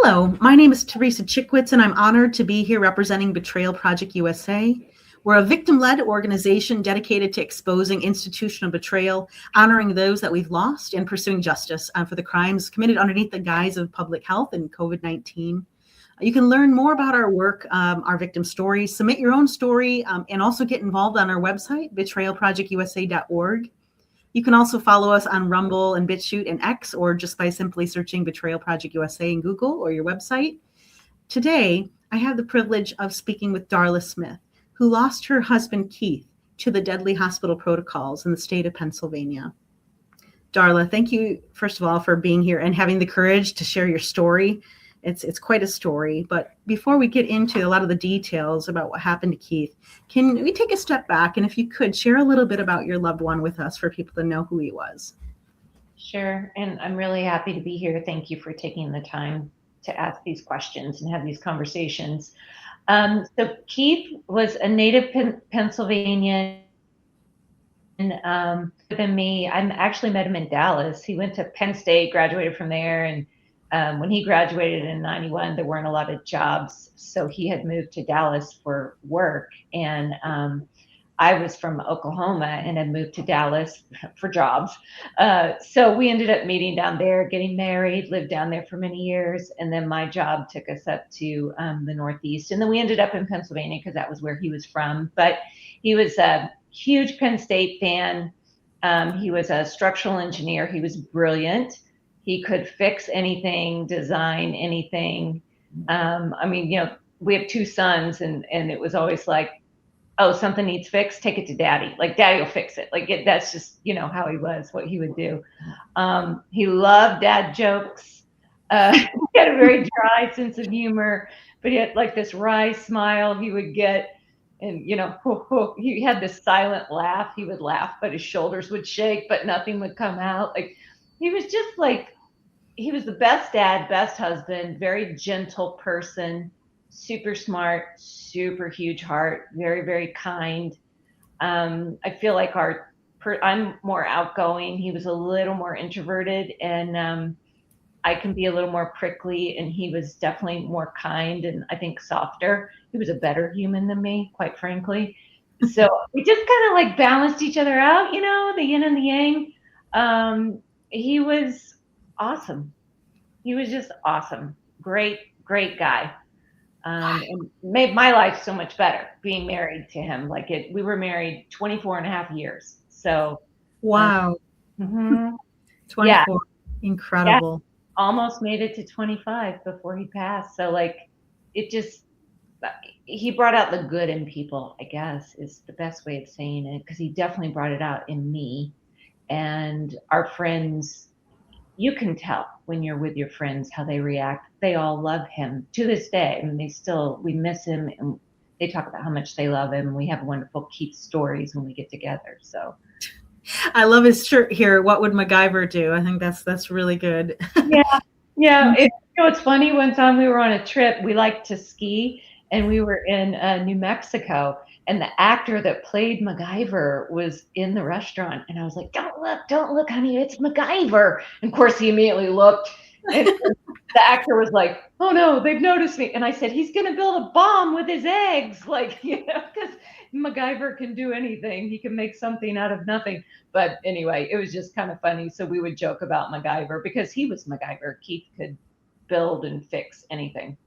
Hello, my name is Teresa Chickwitz, and I'm honored to be here representing Betrayal Project USA. We're a victim-led organization dedicated to exposing institutional betrayal, honoring those that we've lost, and pursuing justice for the crimes committed underneath the guise of public health and COVID-19. You can learn more about our work, our victim stories, submit your own story, and also get involved on our website, betrayalprojectusa.org. You can also follow us on Rumble and BitChute and X, or just by simply searching Betrayal Project USA in Google or your website. Today, I have the privilege of speaking with Darla Smith, who lost her husband, Keith, to the deadly hospital protocols in the state of Pennsylvania. Darla, thank you, first of all, for being here and having the courage to share your story. It's quite a story, but before we get into a lot of the details about what happened to Keith, can we take a step back and if you could share a little bit about your loved one with us for people to know who he was? Sure, and I'm really happy to be here. Thank you for taking the time to ask these questions and have these conversations. So Keith was a native Pennsylvanian than me. I actually met him in Dallas. He went to Penn State, graduated from there, and when he graduated in '91, there weren't a lot of jobs, so he had moved to Dallas for work. And I was from Oklahoma and had moved to Dallas for jobs. So we ended up meeting down there, getting married, lived down there for many years, and then my job took us up to the Northeast, and then we ended up in Pennsylvania because that was where he was from. But he was a huge Penn State fan. He was a structural engineer. He was brilliant. He could fix anything, design anything. We have two sons, and it was always like, oh, something needs fixed, take it to daddy. Like, daddy will fix it. That's just, how he was, what he would do. He loved dad jokes. He had a very dry sense of humor, but he had like this wry smile he would get. And, he had this silent laugh. He would laugh, but his shoulders would shake, but nothing would come out. He was just he was the best dad, best husband, very gentle person, super smart, super huge heart, very, very kind. I feel like I'm more outgoing. He was a little more introverted, and I can be a little more prickly, and he was definitely more kind and I think softer. He was a better human than me, quite frankly. So we just kind of balanced each other out, the yin and the yang. He was awesome. He was just awesome. Great, great guy. And made my life so much better being married to him. We were married 24 and a half years. So. Wow. 24. Yeah. Incredible. Yeah, almost made it to 25 before he passed. So he brought out the good in people, I guess, is the best way of saying it, because he definitely brought it out in me. And our friends, you can tell when you're with your friends how they react. They all love him to this day. And we miss him, and they talk about how much they love him. We have wonderful Keith stories when we get together. So I love his shirt here. What would MacGyver do? I think that's really good. Yeah. It's funny. One time we were on a trip. We liked to ski, and we were in New Mexico. And the actor that played MacGyver was in the restaurant. And I was like, don't look, honey, it's MacGyver. And of course, he immediately looked. And the actor was like, oh, no, they've noticed me. And I said, he's going to build a bomb with his eggs. Because MacGyver can do anything. He can make something out of nothing. But anyway, it was just kind of funny. So we would joke about MacGyver because he was MacGyver. Keith could build and fix anything.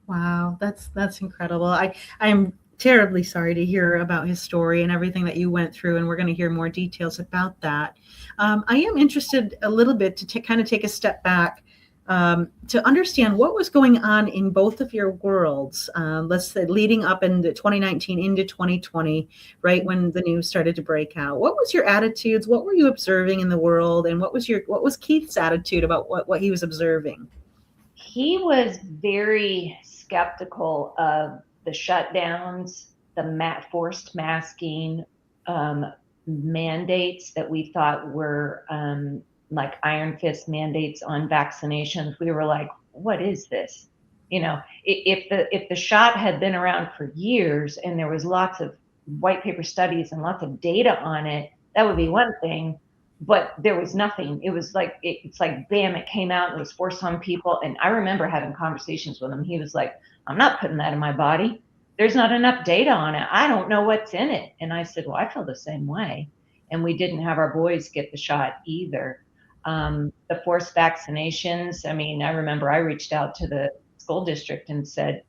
Wow, that's incredible. I'm terribly sorry to hear about his story and everything that you went through, and we're going to hear more details about that. I am interested a little bit to kind of take a step back to understand what was going on in both of your worlds, let's say leading up into 2019 into 2020, right when the news started to break out. What was your attitudes? What were you observing in the world? And what was Keith's attitude about what he was observing? He was very skeptical of the shutdowns, the forced masking, mandates that we thought were like iron fist mandates on vaccinations. We were like, what is this? If the shot had been around for years and there was lots of white paper studies and lots of data on it, that would be one thing. but there was nothing. It was like, it's like, bam, it came out and it was forced on people. And I remember having conversations with him. He was like, I'm not putting that in my body. There's not enough data on it. I don't know what's in it. And I said, well, I feel the same way. And we didn't have our boys get the shot either. The forced vaccinations, I mean, I remember I reached out to the school district and said,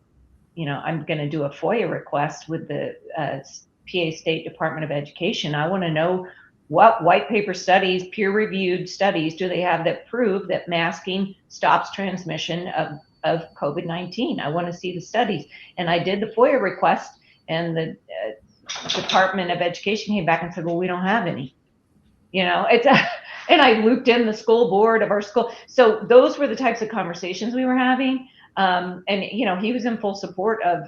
I'm going to do a FOIA request with the PA State Department of Education. I want to know what white paper studies, peer-reviewed studies, do they have that prove that masking stops transmission of COVID-19? I want to see the studies. And I did the FOIA request, and the Department of Education came back and said, well, we don't have any. And I looped in the school board of our school. So those were the types of conversations we were having. And he was in full support of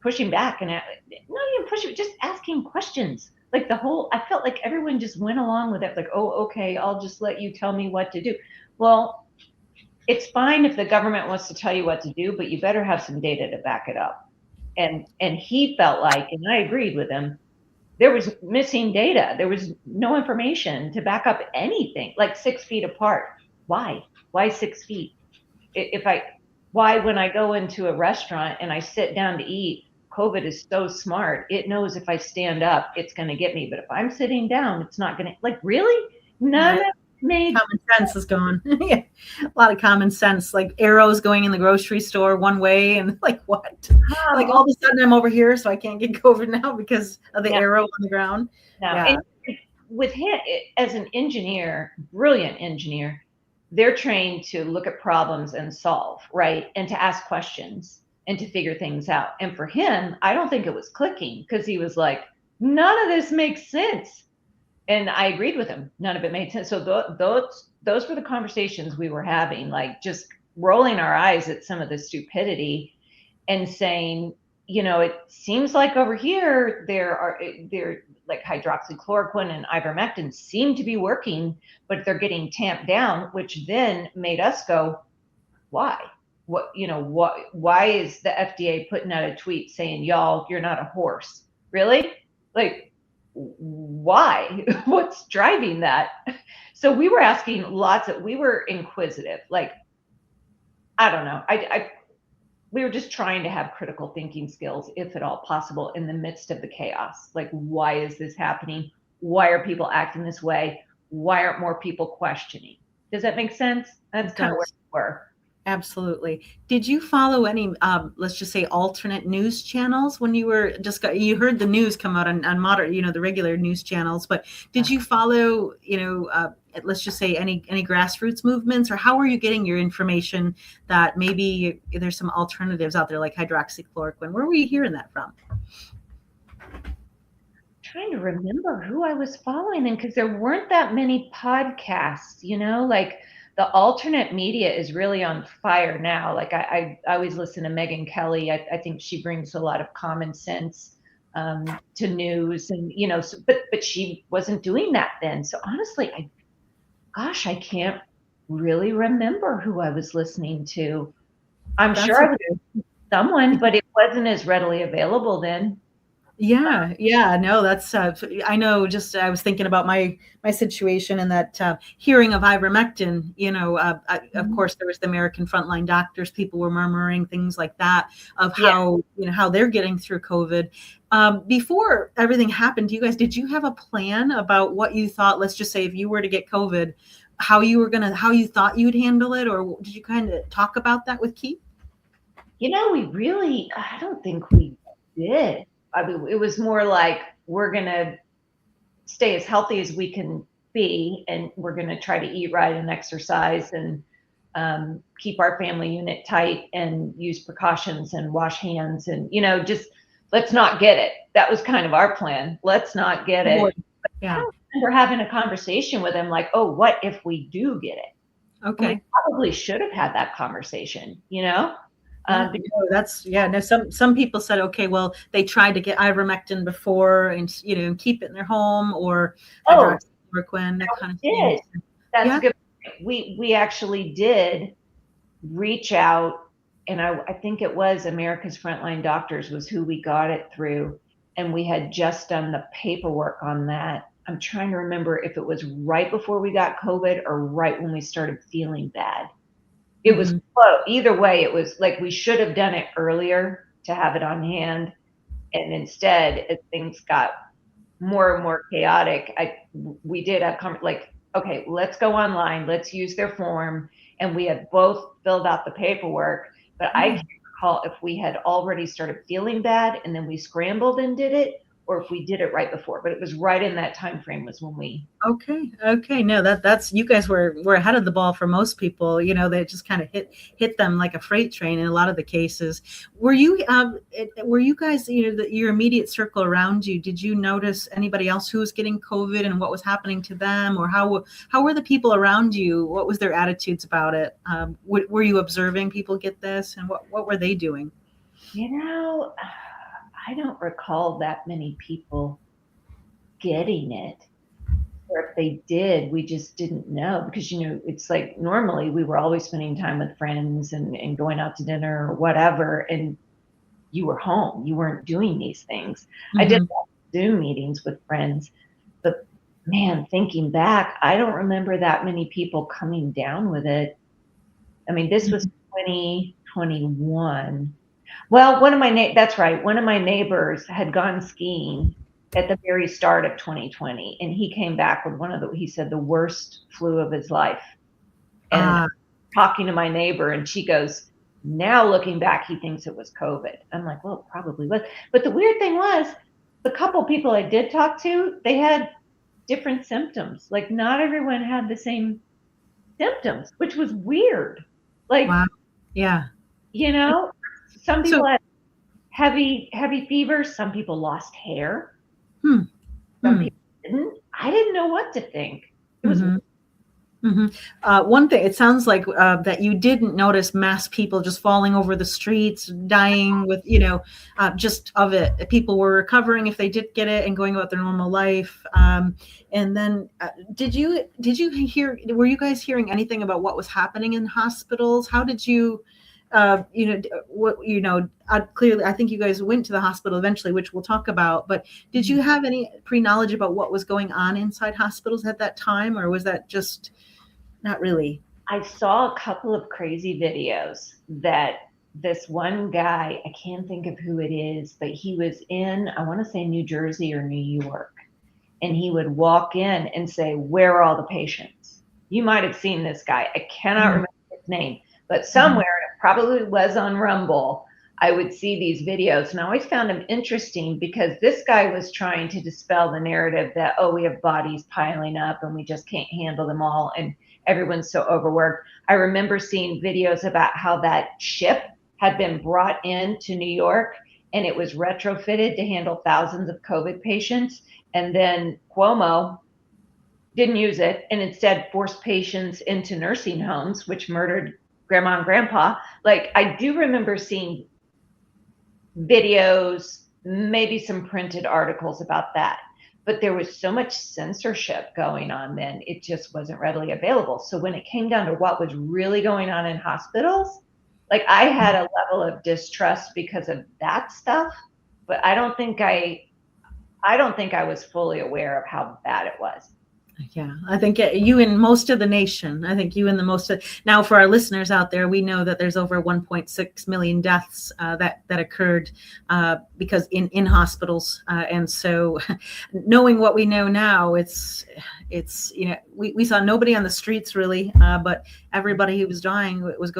pushing back, and not even pushing, just asking questions. Like I felt like everyone just went along with it. Like, oh, okay, I'll just let you tell me what to do. Well, it's fine if the government wants to tell you what to do, but you better have some data to back it up. And he felt like, and I agreed with him, there was missing data. There was no information to back up anything, like 6 feet apart. Why 6 feet? Why, when I go into a restaurant and I sit down to eat, COVID is so smart. It knows if I stand up, it's going to get me. But if I'm sitting down, it's not going to, like, really? None of it made common sense is gone. Yeah. A lot of common sense, like arrows going in the grocery store one way, and like, what? Like, all of a sudden I'm over here, so I can't get COVID now because of the arrow on the ground. No. Yeah. And with him, as an engineer, brilliant engineer, they're trained to look at problems and solve, right? And to ask questions and to figure things out. And for him, I don't think it was clicking, because he was like, none of this makes sense. And I agreed with him. None of it made sense. So those were the conversations we were having, like just rolling our eyes at some of the stupidity and saying, it seems like over here they're like hydroxychloroquine and ivermectin seem to be working, but they're getting tamped down, which then made us go, why? Why is the FDA putting out a tweet saying, y'all, you're not a horse? Really? Like, why? What's driving that? So we were asking we were inquisitive. Like, I don't know. We were just trying to have critical thinking skills, if at all possible, in the midst of the chaos. Like, why is this happening? Why are people acting this way? Why aren't more people questioning? Does that make sense? That's kind of where we were. Absolutely. Did you follow any, let's just say, alternate news channels when you were you heard the news come out on modern, the regular news channels, but did you follow, let's just say any grassroots movements, or how are you getting your information that maybe there's some alternatives out there like hydroxychloroquine? Where were you hearing that from? Trying to remember who I was following, and because there weren't that many podcasts, like the alternate media is really on fire now. Like I always listen to Megyn Kelly. I think she brings a lot of common sense to news, and but she wasn't doing that then. So honestly, I can't really remember who I was listening to. I'm sure I was someone, but it wasn't as readily available then. Yeah. No, that's, I know, just, I was thinking about my situation, and that hearing of ivermectin, of course, there was the American Frontline Doctors. People were murmuring things like that of how, how they're getting through COVID. Before everything happened, did you have a plan about what you thought, let's just say, if you were to get COVID, how you thought you'd handle it? Or did you kind of talk about that with Keith? I don't think we did. I mean, it was more like, we're going to stay as healthy as we can be, and we're going to try to eat right and exercise and keep our family unit tight and use precautions and wash hands, and, just let's not get it. That was kind of our plan. Let's not get it. Yeah. I don't remember having a conversation with him like, oh, what if we do get it? Okay. We probably should have had that conversation, some people said, okay, well, they tried to get ivermectin before and keep it in their home, or hydroxychloroquine, that kind of thing. That's good. We actually did reach out, and I think it was America's Frontline Doctors was who we got it through, and we had just done the paperwork on that. I'm trying to remember if it was right before we got COVID or right when we started feeling bad. It was close. Either way, it was like we should have done it earlier to have it on hand. And instead, as things got more and more chaotic, we did have like, okay, let's go online, let's use their form, and we had both filled out the paperwork. But I can't recall if we had already started feeling bad and then we scrambled and did it, or if we did it right before. But it was right in that time frame was when we. Okay. No, that's you guys were ahead of the ball for most people. You know, they just kind of hit them like a freight train in a lot of the cases. Were you guys, your immediate circle around you? Did you notice anybody else who was getting COVID and what was happening to them, or how were the people around you? What was their attitudes about it? Were you observing people get this, and what were they doing? I don't recall that many people getting it. Or if they did, we just didn't know because, it's like normally we were always spending time with friends and going out to dinner or whatever. And you were home. You weren't doing these things. I did Zoom meetings with friends, but man, thinking back, I don't remember that many people coming down with it. I mean, this was 2021. Well, that's right. One of my neighbors had gone skiing at the very start of 2020, and he came back with he said the worst flu of his life. And talking to my neighbor, and she goes, now looking back, he thinks it was COVID. I'm like, well, it probably was. But the weird thing was, the couple people I did talk to, they had different symptoms. Like not everyone had the same symptoms, which was weird. Like, wow. Yeah. Some people had heavy fever. Some people lost hair. Some people didn't. I didn't know what to think. It was one thing, it sounds like that you didn't notice mass people just falling over the streets, dying with, just of it. People were recovering if they did get it and going about their normal life. And then did you hear, were you guys hearing anything about what was happening in hospitals? How did you, clearly, I think you guys went to the hospital eventually, which we'll talk about, but did you have any pre-knowledge about what was going on inside hospitals at that time, or was that just not really? I saw a couple of crazy videos that this one guy, I can't think of who it is, but he was in, I want to say New Jersey or New York, and he would walk in and say, where are all the patients? You might have seen this guy. I cannot remember his name, but somewhere, and it probably was on Rumble, I would see these videos. And I always found them interesting because this guy was trying to dispel the narrative that, oh, we have bodies piling up and we just can't handle them all, and everyone's so overworked. I remember seeing videos about how that ship had been brought in to New York and it was retrofitted to handle thousands of COVID patients. And then Cuomo didn't use it and instead forced patients into nursing homes, which murdered grandma and grandpa. Like, I do remember seeing videos, maybe some printed articles about that. But there was so much censorship going on then, it just wasn't readily available. So when it came down to what was really going on in hospitals, like I had a level of distrust because of that stuff, but I don't think I was fully aware of how bad it was. Yeah, I think you and most of the nation. I think you and the most of, now for our listeners out there, we know that there's over 1.6 million deaths that occurred because in hospitals, and so knowing what we know now, it's we saw nobody on the streets really, but everybody who was dying was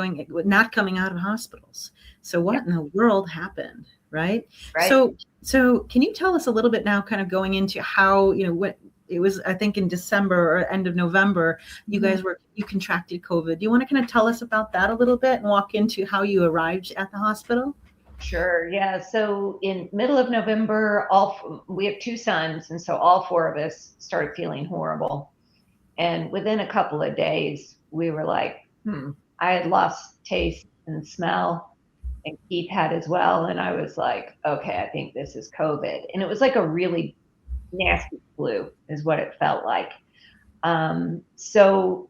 not coming out of hospitals. So what in the world happened, right? So can you tell us a little bit now, kind of going into how what. It was, I think, in December or end of November, you contracted COVID. Do you want to kind of tell us about that a little bit and walk into how you arrived at the hospital? Sure. Yeah. So in middle of November, we have two sons, and so all four of us started feeling horrible. And within a couple of days, we were like, I had lost taste and smell, and Keith had as well. And I was like, okay, I think this is COVID. And it was like a really nasty flu is what it felt like. So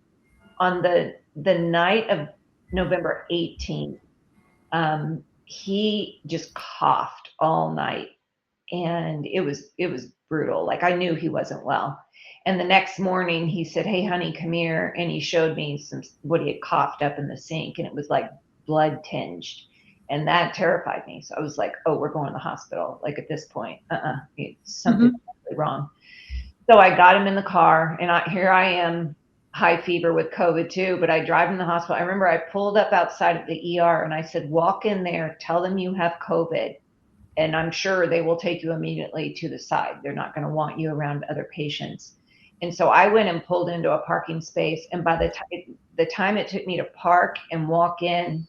on the night of November 18th, he just coughed all night, and it was brutal. Like I knew he wasn't well. And the next morning he said, "Hey honey, come here." And he showed me what he had coughed up in the sink, and it was like blood tinged. And that terrified me. So I was like, oh, we're going to the hospital. Like at this point, something's really wrong. So I got him in the car, and here I am, high fever with COVID too, but I drive him to the hospital. I remember I pulled up outside of the ER and I said, walk in there, tell them you have COVID, and I'm sure they will take you immediately to the side. They're not going to want you around other patients. And so I went and pulled into a parking space, and by the time it took me to park and walk in,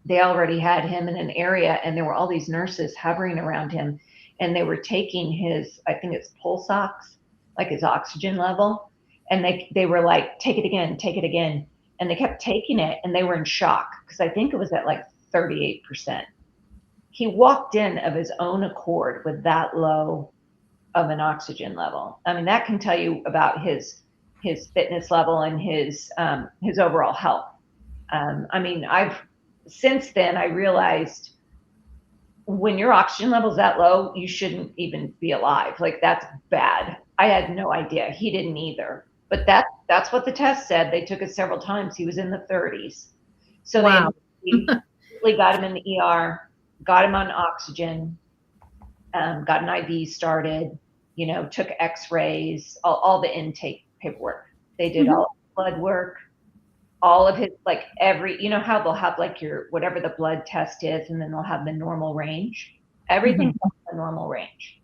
they already had him in an area, and there were all these nurses hovering around him, and they were taking his, I think it's pulse ox, like his oxygen level. And they were like, take it again, take it again. And they kept taking it, and they were in shock because I think it was at like 38%. He walked in of his own accord with that low of an oxygen level. I mean, that can tell you about his fitness level and his overall health. I mean, since then I realized when your oxygen level is that low, you shouldn't even be alive. Like that's bad. I had no idea. He didn't either. But that's what the test said. They took it several times. He was in the 30s. So wow. they got him in the ER, got him on oxygen, got an IV started, took x-rays, all the intake paperwork. They did all the blood work, all of his, like how they'll have like your, whatever the blood test is, and then they'll have the normal range. Everything's the normal range.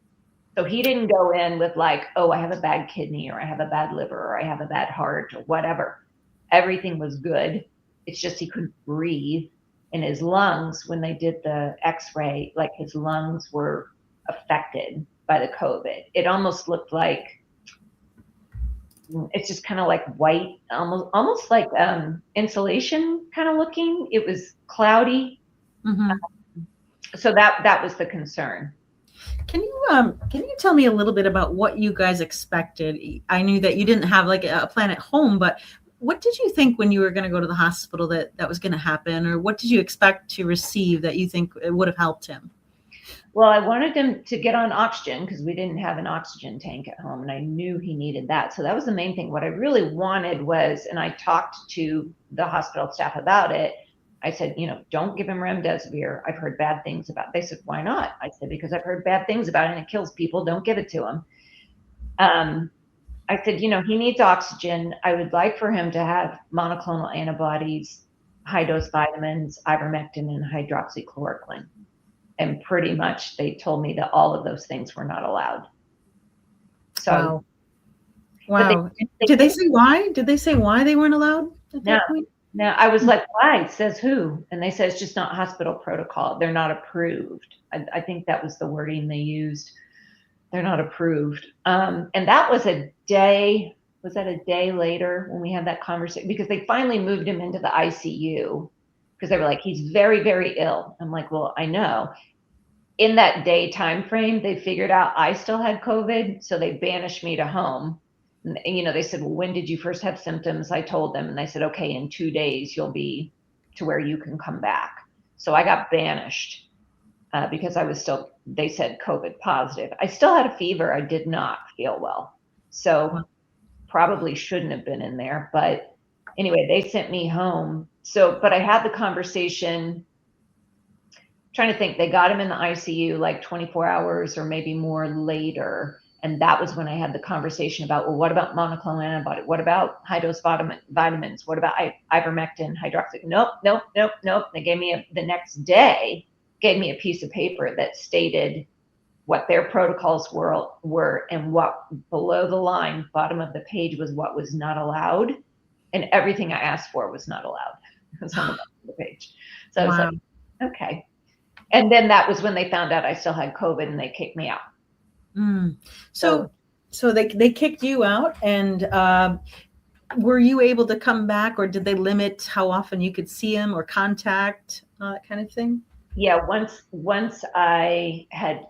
So he didn't go in with like, oh, I have a bad kidney, or I have a bad liver, or I have a bad heart, or whatever. Everything was good. It's just he couldn't breathe. And his lungs, when they did the x-ray, like his lungs were affected by the COVID. It almost looked like, it's just kind of like white, almost like insulation kind of looking. It was cloudy. So that was the concern. Can you tell me a little bit about what you guys expected? I knew that you didn't have like a plan at home, but what did you think when you were going to go to the hospital that was going to happen, or what did you expect to receive that you think it would have helped him? Well, I wanted him to get on oxygen because we didn't have an oxygen tank at home, and I knew he needed that. So that was the main thing. What I really wanted was, and I talked to the hospital staff about it, I said, don't give him remdesivir. I've heard bad things about it. They said, why not? I said, because I've heard bad things about it and it kills people. Don't give it to him. I said, he needs oxygen. I would like for him to have monoclonal antibodies, high dose vitamins, ivermectin, and hydroxychloroquine. And pretty much they told me that all of those things were not allowed. So, wow. Did they say why? Did they say why they weren't allowed at that point? No, I was like, why? Says who? And they said it's just not hospital protocol. They're not approved. I think that was the wording they used. They're not approved. And that was a day later when we had that conversation, because they finally moved him into the ICU because they were like, he's very, very ill. I'm like, well, I know. In that day time frame, they figured out I still had COVID, so they banished me to home. And, they said, well, when did you first have symptoms? I told them, and they said, okay, in 2 days, you'll be to where you can come back. So I got banished because I was still, they said, COVID positive. I still had a fever. I did not feel well. So probably shouldn't have been in there. But anyway, they sent me home. But I had the conversation, trying to think, they got him in the ICU like 24 hours or maybe more later. And that was when I had the conversation about, well, what about monoclonal antibody? What about high dose vitamins? What about ivermectin, hydroxy? Nope. They gave me the next day, gave me a piece of paper that stated what their protocols were and what below the line, bottom of the page, was what was not allowed. And everything I asked for was not allowed. It was on the bottom of the page. So I was like, okay. And then that was when they found out I still had COVID and they kicked me out. So they kicked you out, and were you able to come back, or did they limit how often you could see him or contact, that kind of thing? Yeah, once I had,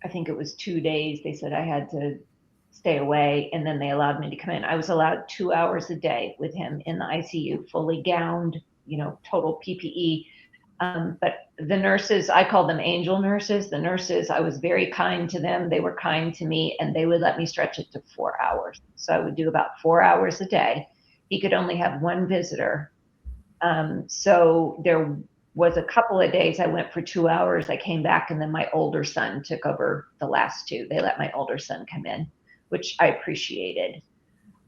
I think it was 2 days, they said I had to stay away, and then they allowed me to come in. I was allowed 2 hours a day with him in the ICU, fully gowned, total PPE. But the nurses, I call them angel nurses. The nurses, I was very kind to them. They were kind to me, and they would let me stretch it to 4 hours. So I would do about 4 hours a day. He could only have one visitor. So there was a couple of days I went for 2 hours. I came back, and then my older son took over the last 2. They let my older son come in, which I appreciated.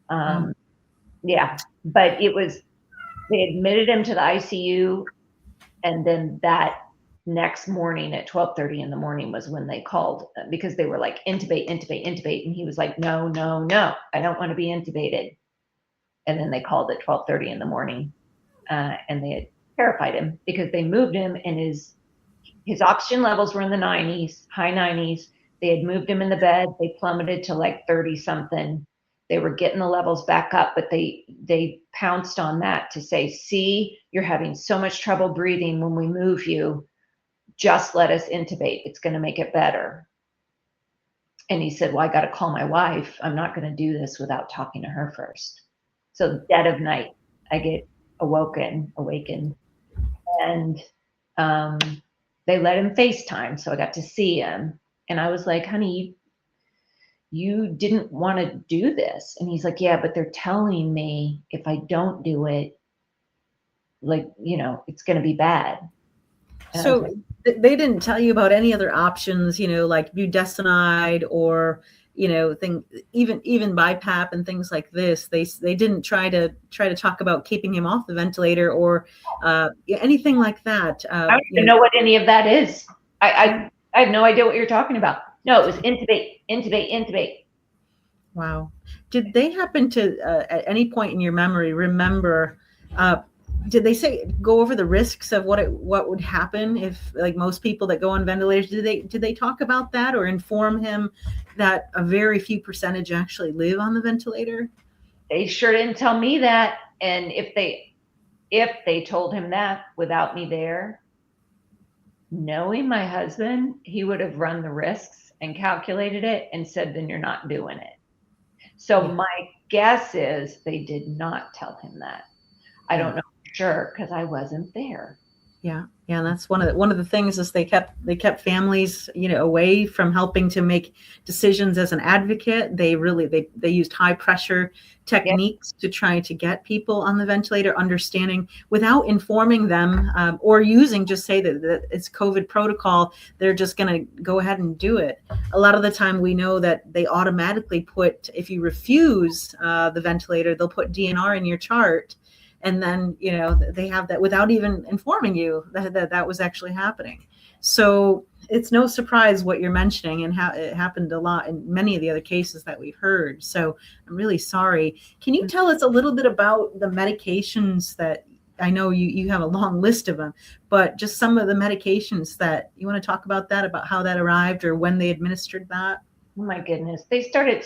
Yeah, but they admitted him to the ICU. And then that next morning at 12:30 in the morning was when they called, because they were like, intubate, intubate, intubate. And he was like, no, no, no, I don't want to be intubated. And then they called at 12:30 in the morning, and they had terrified him because they moved him, and his oxygen levels were in the 90s, high 90s. They had moved him in the bed. They plummeted to like 30 something. They were getting the levels back up, but they pounced on that to say, see, you're having so much trouble breathing when we move you. Just let us intubate. It's going to make it better. And he said, well, I got to call my wife. I'm not going to do this without talking to her first. So dead of night, I get awakened, and they let him FaceTime. So I got to see him, and I was like, honey, you didn't want to do this. And he's like, yeah, but they're telling me if I don't do it, like, it's going to be bad. And So like, they didn't tell you about any other options, like budesonide or, even BiPAP and things like this. They didn't try to talk about keeping him off the ventilator or anything like that. I don't even know what any of that is. I have no idea what you're talking about. No, it was intubate, intubate, intubate. Wow. Did they happen to, at any point in your memory, remember, did they go over the risks of what would happen if, like most people that go on ventilators, did they talk about that or inform him that a very few percentage actually live on the ventilator? They sure didn't tell me that. And if they told him that without me there, knowing my husband, he would have run the risks and calculated it and said, then you're not doing it. So Yeah. my guess is they did not tell him that. I don't know for sure because I wasn't there. Yeah. And that's one of the things is they kept families, away from helping to make decisions as an advocate. They used high pressure techniques to try to get people on the ventilator, understanding without informing them, or using, just say that it's COVID protocol. They're just going to go ahead and do it. A lot of the time we know that they automatically put, if you refuse the ventilator, they'll put DNR in your chart. And then, they have that without even informing you that was actually happening. So it's no surprise what you're mentioning and how it happened a lot in many of the other cases that we've heard. So I'm really sorry. Can you tell us a little bit about the medications that, I know you have a long list of them, but just some of the medications that you want to talk about how that arrived or when they administered that? Oh my goodness.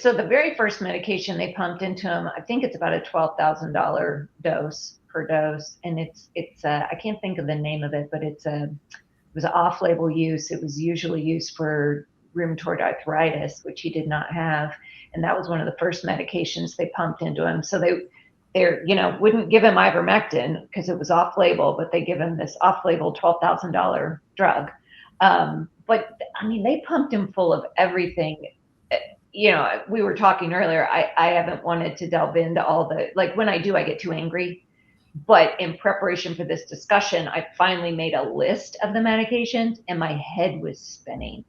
So the very first medication they pumped into him, I think it's about a $12,000 dose per dose. And it's I can't think of the name of it, but it was off-label use. It was usually used for rheumatoid arthritis, which he did not have. And that was one of the first medications they pumped into him. So they wouldn't give him ivermectin because it was off-label, but they give him this off-label $12,000 drug. But I mean, they pumped him full of everything. We were talking earlier, I haven't wanted to delve into all when I do, I get too angry. But in preparation for this discussion, I finally made a list of the medications and my head was spinning.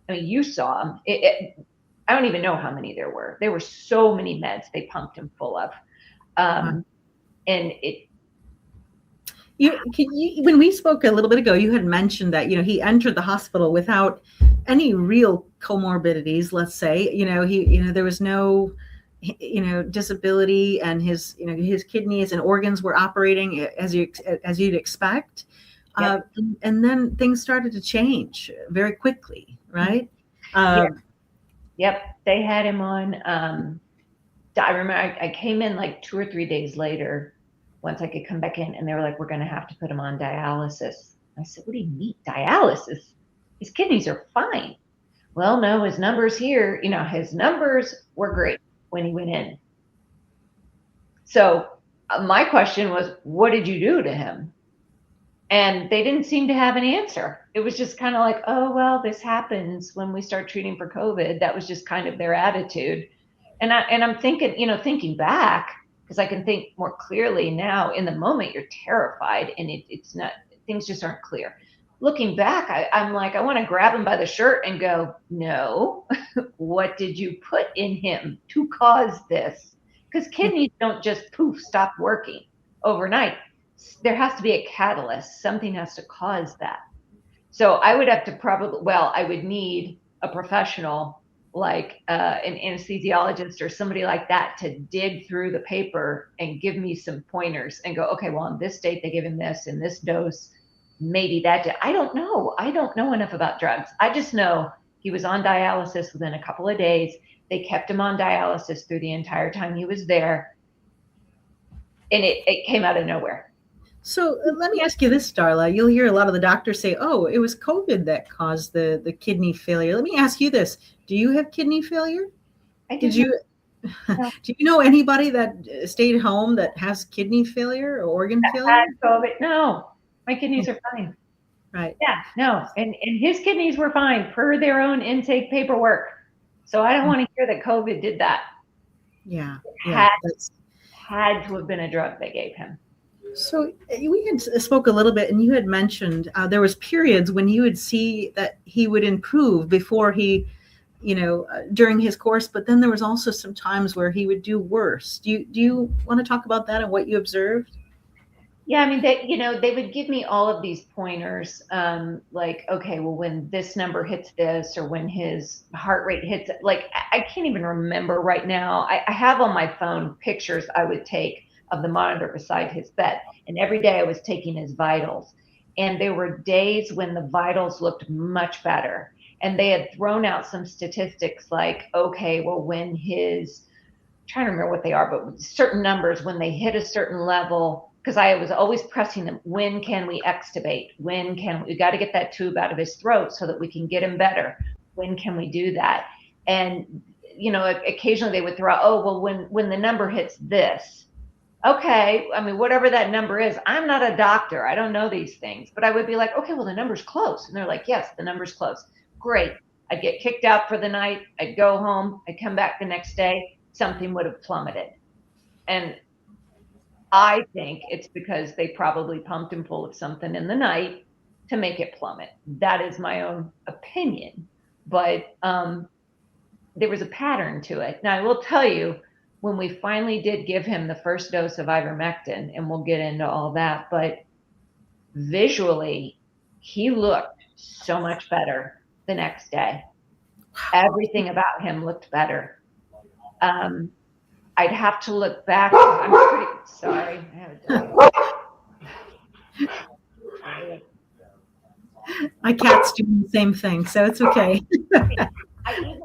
I mean, you saw them. I don't even know how many there were. There were so many meds they pumped him full of. And when we spoke a little bit ago, you had mentioned that, he entered the hospital without any real comorbidities, let's say, there was no, disability, and his kidneys and organs were operating as you'd expect. Yep. And then things started to change very quickly, right? Yep. They had him on, I remember I came in like 2 or 3 days later, once I could come back in, and they were like, we're going to have to put him on dialysis. I said, what do you mean dialysis? His kidneys are fine. Well, no, his numbers here, his numbers were great when he went in. So my question was, what did you do to him? And they didn't seem to have an answer. It was just kind of like, oh, well, this happens when we start treating for COVID. That was just kind of their attitude. And I'm thinking, thinking back, because I can think more clearly now. In the moment, you're terrified, and it's not, things just aren't clear. Looking back, I'm like, I want to grab him by the shirt and go, no, what did you put in him to cause this? Because kidneys don't just poof, stop working overnight. There has to be a catalyst. Something has to cause that. So I would have to I would need a professional like an anesthesiologist or somebody like that to dig through the paper and give me some pointers and go, okay, well, on this date, they give him this in this dose, maybe that day. I don't know. I don't know enough about drugs. I just know he was on dialysis within a couple of days. They kept him on dialysis through the entire time he was there. And it came out of nowhere. So let me ask you this, Darla. You'll hear a lot of the doctors say, oh, it was COVID that caused the kidney failure. Let me ask you this. Do you have kidney failure? Do you know anybody that stayed home that has kidney failure or organ failure? Had COVID? No, my kidneys are fine. Right. Yeah, no. And his kidneys were fine per their own intake paperwork. So I don't want to hear that COVID did that. Yeah. Had to have been a drug they gave him. So we had spoke a little bit, and you had mentioned there was periods when you would see that he would improve before he, during his course, but then there was also some times where he would do worse. Do you want to talk about that and what you observed? Yeah, I mean, they would give me all of these pointers, like, okay, well, when this number hits this, or when his heart rate hits it, like, I can't even remember right now. I have on my phone pictures I would take of the monitor beside his bed. And every day I was taking his vitals. And there were days when the vitals looked much better. And they had thrown out some statistics like, okay, well, when I'm trying to remember what they are, but certain numbers, when they hit a certain level, because I was always pressing them, when can we extubate? We got to get that tube out of his throat so that we can get him better. When can we do that? And, occasionally they would throw out, oh, well, when the number hits this, okay, I mean, whatever that number is, I'm not a doctor. I don't know these things, but I would be like, okay, well, the number's close. And they're like, yes, the number's close. Great. I'd get kicked out for the night. I'd go home. I'd come back the next day. Something would have plummeted. And I think it's because they probably pumped him full of something in the night to make it plummet. That is my own opinion. But there was a pattern to it. Now, I will tell you, when we finally did give him the first dose of ivermectin, and we'll get into all that, but visually, he looked so much better the next day. Everything about him looked better. I'd have to look back. I'm pretty sorry. I have a dog. My cat's doing the same thing, so it's okay. I even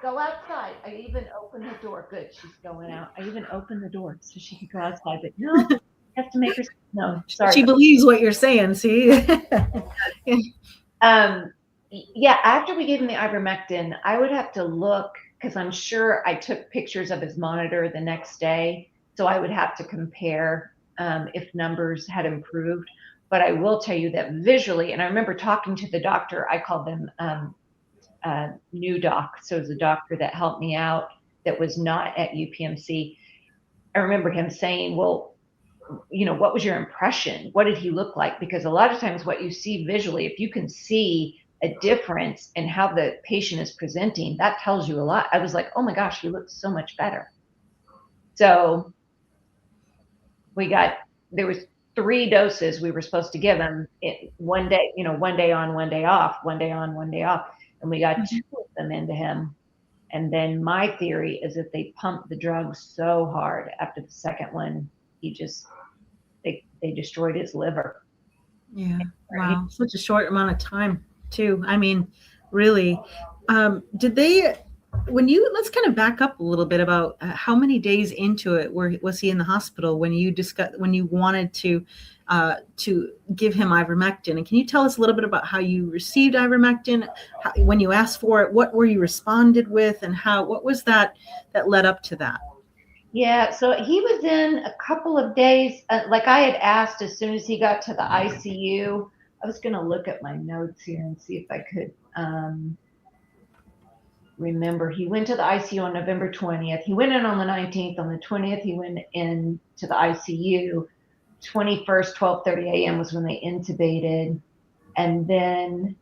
go outside. I even opened the door. Good, she's going out. I even opened the door so she could go outside, but no, I have to make her. No, sorry. She believes what you're saying. See. Yeah. After we gave him the ivermectin, I would have to look, because I'm sure I took pictures of his monitor the next day, so I would have to compare if numbers had improved. But I will tell you that visually, and I remember talking to the doctor. I called them new doc. So it was a doctor that helped me out that was not at UPMC. I remember him saying, well, what was your impression? What did he look like? Because a lot of times what you see visually, if you can see a difference in how the patient is presenting, that tells you a lot. I was like, oh my gosh, he looks so much better. So there was 3 doses we were supposed to give him one day, one day on, one day off, one day on, one day off. And we got 2 of them into him. And then my theory is that they pumped the drug so hard after the second one, they destroyed his liver. Yeah. Wow. Such a short amount of time too. I mean, really, let's kind of back up a little bit about how many days into it was he in the hospital when you wanted to give him ivermectin? And can you tell us a little bit about how you received ivermectin, when you asked for it, what were you responded with, and what was that led up to that? Yeah, so he was in a couple of days. Like I had asked as soon as he got to the ICU, I was going to look at my notes here and see if I could remember. He went to the ICU on November 20th. He went in on the 19th. On the 20th, he went in to the ICU. 21st, 12:30 a.m. was when they intubated. And then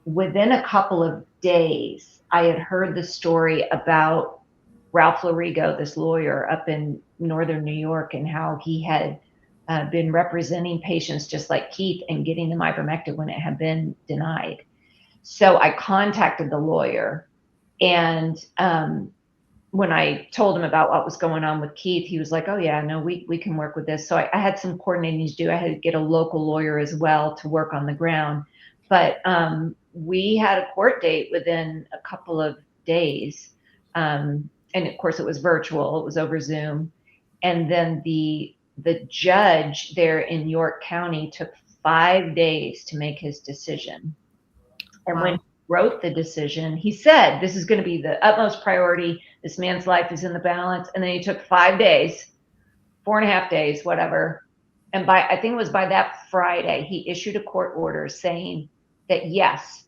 within a couple of days, I had heard the story about Ralph Lorigo, this lawyer up in northern New York, and how he had been representing patients just like Keith and getting them ivermectin when it had been denied. So I contacted the lawyer, and when I told him about what was going on with Keith, he was like, "Oh yeah, no, we can work with this." So I had some coordinating to do. I had to get a local lawyer as well to work on the ground, but we had a court date within a couple of days, and of course it was virtual. It was over Zoom, and then the judge there in York County took 5 days to make his decision. And when he wrote the decision, he said, "This is going to be the utmost priority. This man's life is in the balance." And then he took 5 days, 4.5 days, whatever. And I think it was by that Friday, he issued a court order saying that yes,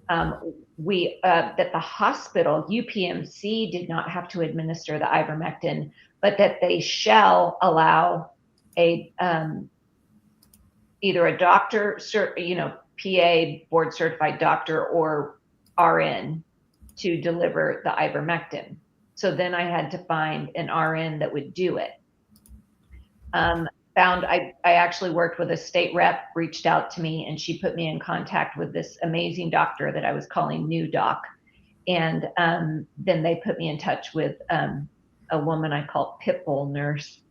that the hospital, UPMC, did not have to administer the ivermectin, but that they shall allow a either a doctor, PA, board certified doctor, or RN to deliver the ivermectin. So then I had to find an RN that would do it. I actually worked with a state rep, reached out to me, and she put me in contact with this amazing doctor that I was calling New Doc. And then they put me in touch with a woman I call Pitbull Nurse,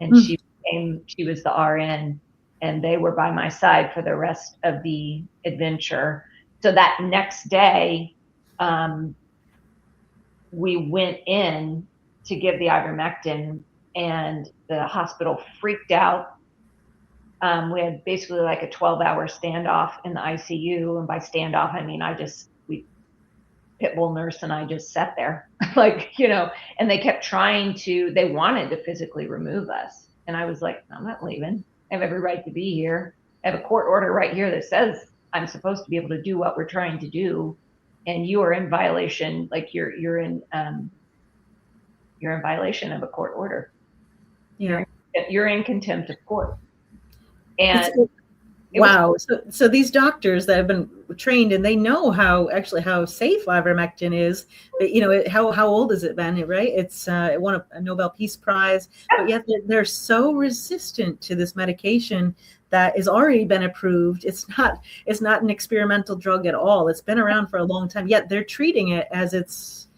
and she was the RN, and they were by my side for the rest of the adventure. So that next day, we went in to give the ivermectin, and the hospital freaked out. We had basically like a 12-hour standoff in the ICU. And by standoff, I mean, Pitbull Nurse and I just sat there and they kept they wanted to physically remove us. And I was like, "I'm not leaving. I have every right to be here. I have a court order right here that says I'm supposed to be able to do what we're trying to do. And you are in violation, like you're in violation of a court order. Yeah. You're in contempt of court." And wow. So these doctors that have been trained and they know how safe ivermectin is, but how old has it been, right? It won a Nobel Peace Prize, but yet they're so resistant to this medication that has already been approved. It's not an experimental drug at all. It's been around for a long time, yet they're treating it as it's,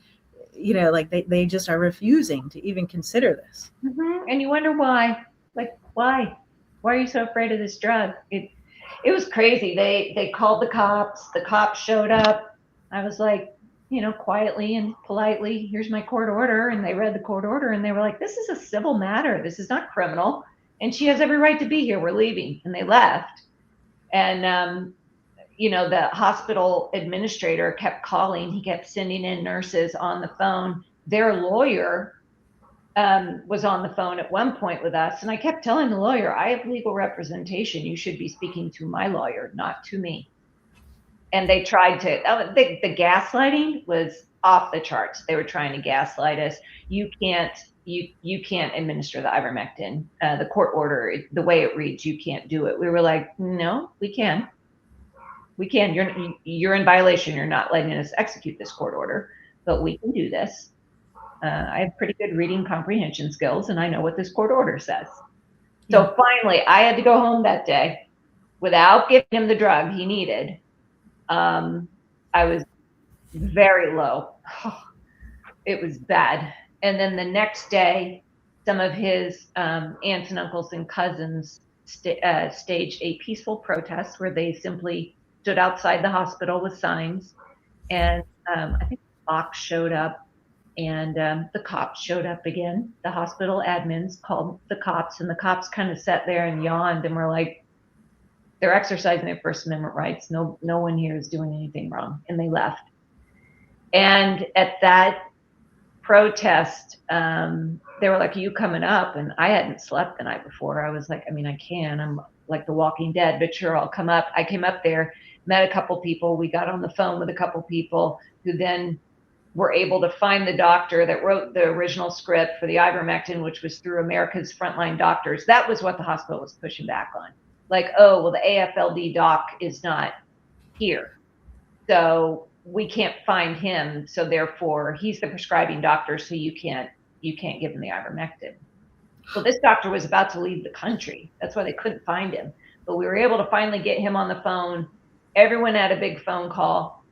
like they just are refusing to even consider this. Mm-hmm. And you wonder why. Like, why are you so afraid of this drug? It was crazy. They called the cops. The cops showed up. I was like, quietly and politely, "Here's my court order." And they read the court order and they were like, "This is a civil matter. This is not criminal. And she has every right to be here. We're leaving." And they left. And, the hospital administrator kept calling. He kept sending in nurses on the phone. Their lawyer was on the phone at one point with us, and I kept telling the lawyer, "I have legal representation. You should be speaking to my lawyer, not to me." And they tried to, the gaslighting was off the charts. They were trying to gaslight us. You can't administer the ivermectin. The court order, the way it reads, you can't do it. We were like, "No, we can. We can. You're in violation. You're not letting us execute this court order, but we can do this. I have pretty good reading comprehension skills, and I know what this court order says." So finally, I had to go home that day without giving him the drug he needed. I was very low. It was bad. And then the next day, some of his aunts and uncles and cousins staged a peaceful protest where they simply stood outside the hospital with signs. And I think Fox showed up. And the cops showed up again. The hospital admins called the cops, and the cops kind of sat there and yawned and were like, "They're exercising their First Amendment rights. No one here is doing anything wrong." And they left. And at that protest, they were like, "Are you coming up?" And I hadn't slept the night before. I was like, I mean, I can. I'm like the Walking Dead, but sure, I'll come up. I came up there, met a couple people. We got on the phone with a couple people who then were able to find the doctor that wrote the original script for the ivermectin, which was through America's Frontline Doctors. That was what the hospital was pushing back on. Like, oh, well, the AFLD doc is not here, so we can't find him. So therefore, he's the prescribing doctor, so you can't give him the ivermectin. Well, this doctor was about to leave the country. That's why they couldn't find him. But we were able to finally get him on the phone. Everyone had a big phone call.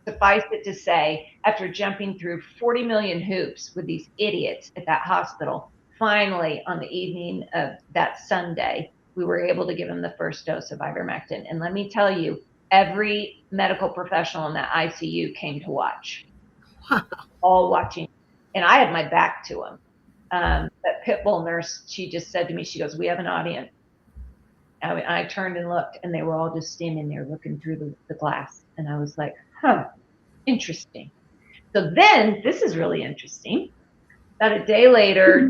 Suffice it to say, after jumping through 40 million hoops with these idiots at that hospital, finally on the evening of that Sunday, we were able to give him the first dose of ivermectin. And let me tell you, every medical professional in that ICU came to watch, all watching. And I had my back to him. That pit bull nurse, she just said to me, she goes, "We have an audience." I turned and looked, and they were all just standing there looking through the glass. And I was like, huh, interesting. So then, this is really interesting. About a day later,